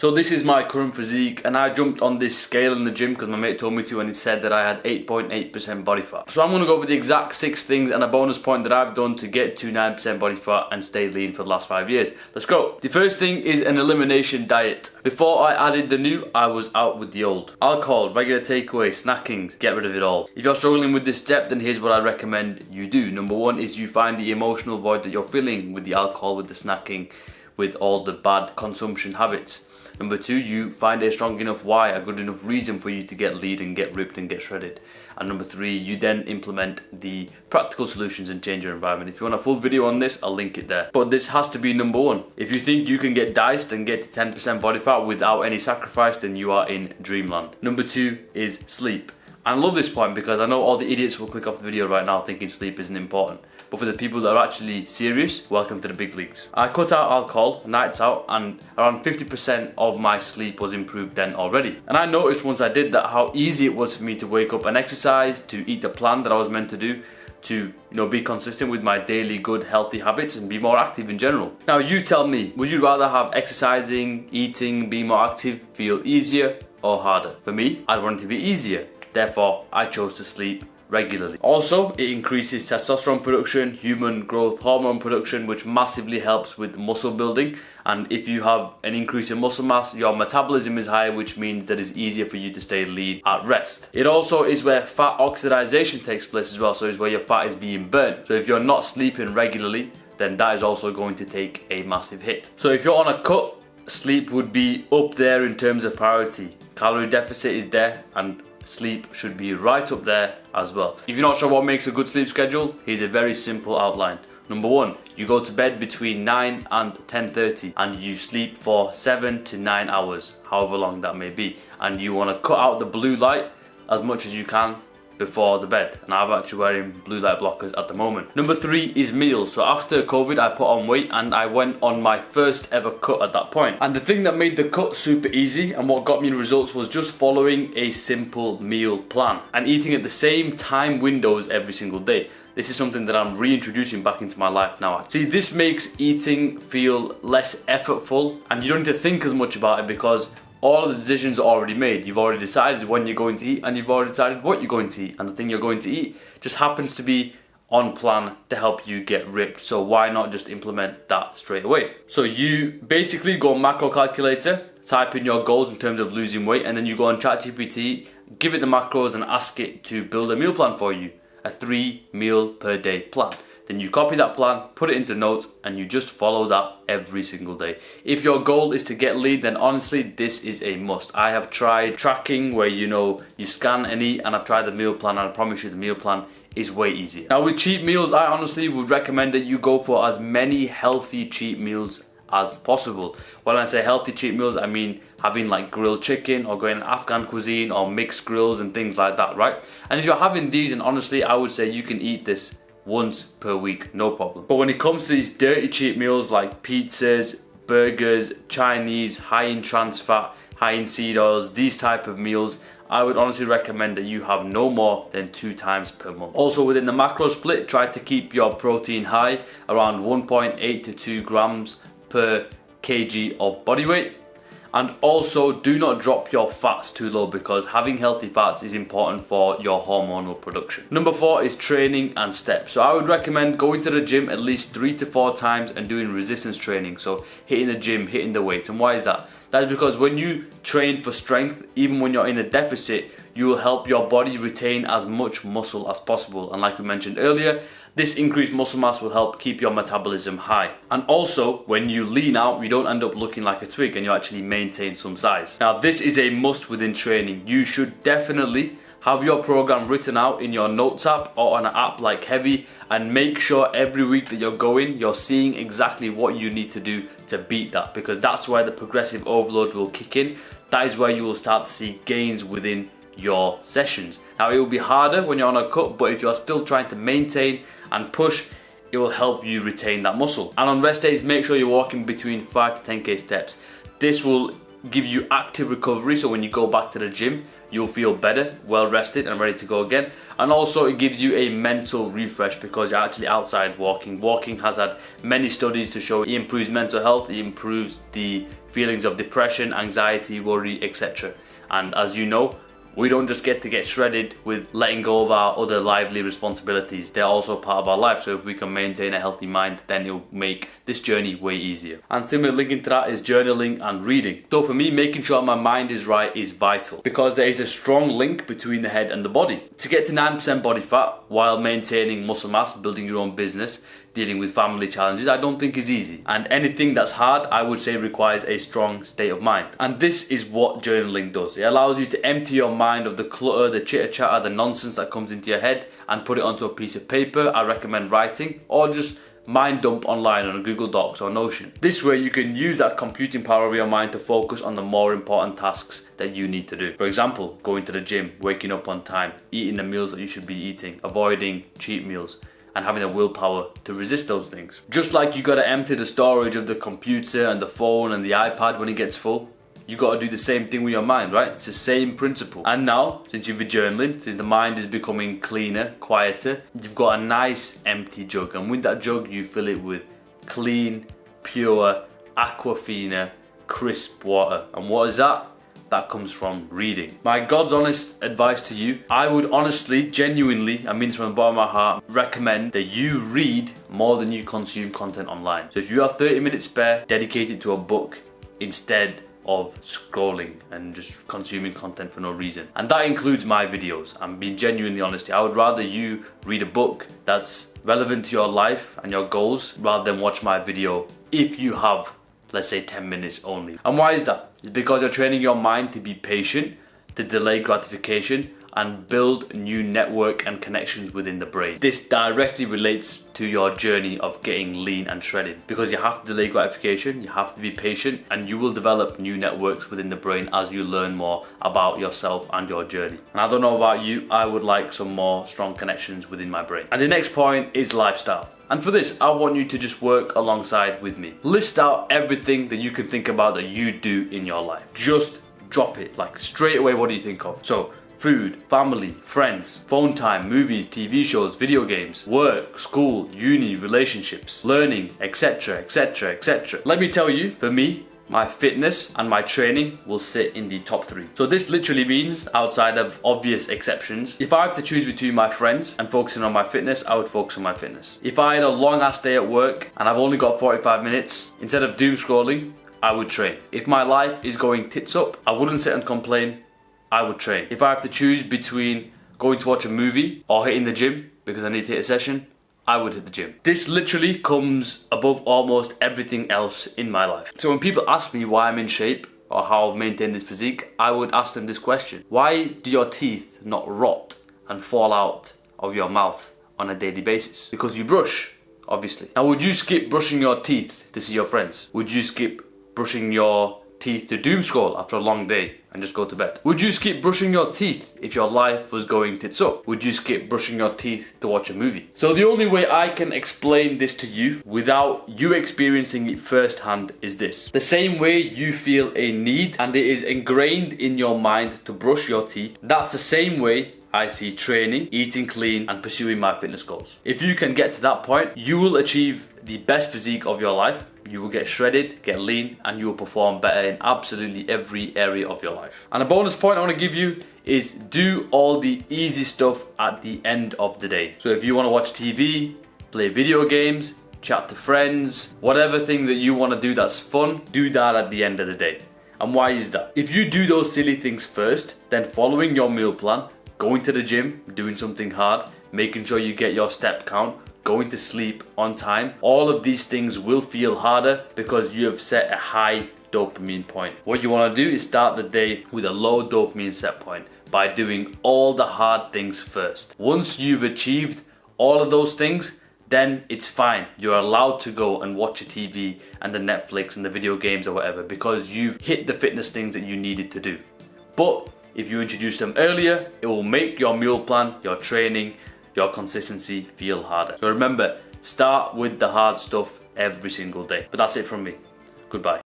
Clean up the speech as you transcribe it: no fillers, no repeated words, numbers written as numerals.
So this is my current physique, and I jumped on this scale in the gym because my mate told me to, and he said that I had 8.8% body fat. So I'm going to go over the exact 6 things and a bonus point that I've done to get to 9% body fat and stay lean for the last 5 years. Let's go. The first thing is an elimination diet. Before I added the new, I was out with the old. Alcohol, regular takeaway, snackings, get rid of it all. If you're struggling with this step, then here's what I recommend you do. Number 1 is you find the emotional void that you're feeling with the alcohol, with the snacking, with all the bad consumption habits. Number 2, you find a strong enough why, a good enough reason for you to get lean and get ripped and get shredded. And number 3, you then implement the practical solutions and change your environment. If you want a full video on this, I'll link it there. But this has to be number 1. If you think you can get diced and get to 10% body fat without any sacrifice, then you are in dreamland. Number 2 is sleep. And I love this point because I know all the idiots will click off the video right now thinking sleep isn't important. But for the people that are actually serious, welcome to the big leagues. I cut out alcohol, nights out, and around 50% of my sleep was improved then already. And I noticed once I did that how easy it was for me to wake up and exercise, to eat the plan that I was meant to do, to be consistent with my daily good healthy habits and be more active in general. Now you tell me, would you rather have exercising, eating, being more active feel easier or harder? For me, I'd want it to be easier. Therefore, I chose to sleep regularly. Also, it increases testosterone production, human growth hormone production, which massively helps with muscle building. And if you have an increase in muscle mass, your metabolism is higher, which means that it's easier for you to stay lean at rest. It also is where fat oxidization takes place as well, so it's where your fat is being burnt. So if you're not sleeping regularly, then that is also going to take a massive hit. So if you're on a cut, sleep would be up there in terms of priority. Calorie deficit is there, and sleep should be right up there as well. If you're not sure what makes a good sleep schedule, here's a very simple outline. Number 1, you go to bed between 9 and 10:30 and you sleep for 7 to 9 hours, however long that may be. And you want to cut out the blue light as much as you can before the bed, and I'm actually wearing blue light blockers at the moment. Number 3 is meals. So after COVID I put on weight and I went on my first ever cut at that point. And the thing that made the cut super easy and what got me the results was just following a simple meal plan and eating at the same time windows every single day. This is something that I'm reintroducing back into my life now. See, this makes eating feel less effortful and you don't need to think as much about it because all of the decisions are already made. You've already decided when you're going to eat and you've already decided what you're going to eat, and the thing you're going to eat just happens to be on plan to help you get ripped. So why not just implement that straight away? So you basically go on macro calculator, type in your goals in terms of losing weight, and then you go on ChatGPT, give it the macros and ask it to build a meal plan for you, a 3 meal per day plan. Then you copy that plan, put it into notes, and you just follow that every single day. If your goal is to get lean, then honestly, this is a must. I have tried tracking where you scan and eat, and I've tried the meal plan, and I promise you the meal plan is way easier. Now with cheat meals, I honestly would recommend that you go for as many healthy cheat meals as possible. When I say healthy cheat meals, I mean having like grilled chicken or going Afghan cuisine or mixed grills and things like that, right? And if you're having these, and honestly, I would say you can eat this once per week, no problem. But when it comes to these dirty cheat meals like pizzas, burgers, Chinese, high in trans fat, high in seed oils, these type of meals, I would honestly recommend that you have no more than 2 times per month. Also within the macro split, try to keep your protein high, around 1.8 to 2 grams per kg of body weight. And also do not drop your fats too low because having healthy fats is important for your hormonal production. Number 4 is training and steps. So I would recommend going to the gym at least 3 to 4 times and doing resistance training. So hitting the gym, hitting the weights. And why is that? That is because when you train for strength, even when you're in a deficit, you will help your body retain as much muscle as possible. And like we mentioned earlier, this increased muscle mass will help keep your metabolism high. And also, when you lean out, you don't end up looking like a twig and you actually maintain some size. Now, this is a must within training. You should definitely have your program written out in your notes app or on an app like Heavy, and make sure every week that you're going, you're seeing exactly what you need to do to beat that, because that's where the progressive overload will kick in. That is where you will start to see gains within your sessions. Now, it will be harder when you're on a cut, but if you're still trying to maintain and push, it will help you retain that muscle. And on rest days, make sure you're walking between 5 to 10k steps. This will give you active recovery, so when you go back to the gym, you'll feel better, well rested and ready to go again. And also it gives you a mental refresh because you're actually outside walking. Walking has had many studies to show it improves mental health, it improves the feelings of depression, anxiety, worry, etc. And as you know, we don't just get to get shredded with letting go of our other lively responsibilities. They're also part of our life. So if we can maintain a healthy mind, then it'll make this journey way easier. And similar linking to that is journaling and reading. So for me, making sure my mind is right is vital because there is a strong link between the head and the body. To get to 9% body fat while maintaining muscle mass, building your own business, dealing with family challenges, I don't think is easy. And anything that's hard, I would say requires a strong state of mind. And this is what journaling does. It allows you to empty your mind of the clutter, the chitter chatter, the nonsense that comes into your head and put it onto a piece of paper. I recommend writing or just mind dump online on Google Docs or Notion. This way you can use that computing power of your mind to focus on the more important tasks that you need to do. For example, going to the gym, waking up on time, eating the meals that you should be eating, avoiding cheat meals, and having the willpower to resist those things. Just like you gotta empty the storage of the computer and the phone and the iPad when it gets full, you gotta do the same thing with your mind, right? It's the same principle. And now, since you've been journaling, since the mind is becoming cleaner, quieter, you've got a nice empty jug. And with that jug, you fill it with clean, pure, aquafina, crisp water. And what is that? That comes from reading. My God's honest advice to you, I would honestly, genuinely, I mean this from the bottom of my heart, recommend that you read more than you consume content online. So if you have 30 minutes spare, dedicate it to a book instead of scrolling and just consuming content for no reason. And that includes my videos. I'm being genuinely honest here. I would rather you read a book that's relevant to your life and your goals rather than watch my video if you have, let's say, 10 minutes only. And why is that? It's because you're training your mind to be patient, to delay gratification, and build new network and connections within the brain. This directly relates to your journey of getting lean and shredded because you have to delay gratification, you have to be patient, and you will develop new networks within the brain as you learn more about yourself and your journey. And I don't know about you, I would like some more strong connections within my brain. And the next point is lifestyle. And for this, I want you to just work alongside with me. List out everything that you can think about that you do in your life. Just drop it, like straight away, what do you think of? So, food, family, friends, phone time, movies, TV shows, video games, work, school, uni, relationships, learning, etc, etc, etc. Let me tell you, for me, my fitness and my training will sit in the top 3. So this literally means, outside of obvious exceptions, if I have to choose between my friends and focusing on my fitness, I would focus on my fitness. If I had a long ass day at work and I've only got 45 minutes, instead of doom scrolling, I would train. If my life is going tits up, I wouldn't sit and complain, I would train. If I have to choose between going to watch a movie or hitting the gym because I need to hit a session, I would hit the gym. This literally comes above almost everything else in my life. So when people ask me why I'm in shape or how I've maintained this physique, I would ask them this question. Why do your teeth not rot and fall out of your mouth on a daily basis? Because you brush, obviously. Now, would you skip brushing your teeth to see your friends? Would you skip brushing your teeth to doom scroll after a long day and just go to bed? Would you skip brushing your teeth if your life was going tits up? Would you skip brushing your teeth to watch a movie? So the only way I can explain this to you without you experiencing it firsthand is this. The same way you feel a need and it is ingrained in your mind to brush your teeth, that's the same way I see training, eating clean, and pursuing my fitness goals. If you can get to that point, you will achieve the best physique of your life. You will get shredded, get lean, and you will perform better in absolutely every area of your life. And a bonus point I want to give you is do all the easy stuff at the end of the day. So if you want to watch TV, play video games, chat to friends, whatever thing that you want to do that's fun, do that at the end of the day. And why is that? If you do those silly things first, then following your meal plan, going to the gym, doing something hard, making sure you get your step count, going to sleep on time, all of these things will feel harder because you have set a high dopamine point. What you want to do is start the day with a low dopamine set point by doing all the hard things first. Once you've achieved all of those things, then it's fine. You're allowed to go and watch a TV and the Netflix and the video games or whatever because you've hit the fitness things that you needed to do. But if you introduce them earlier, it will make your meal plan, your training, your consistency feel harder. So remember, start with the hard stuff every single day. But that's it from me. Goodbye.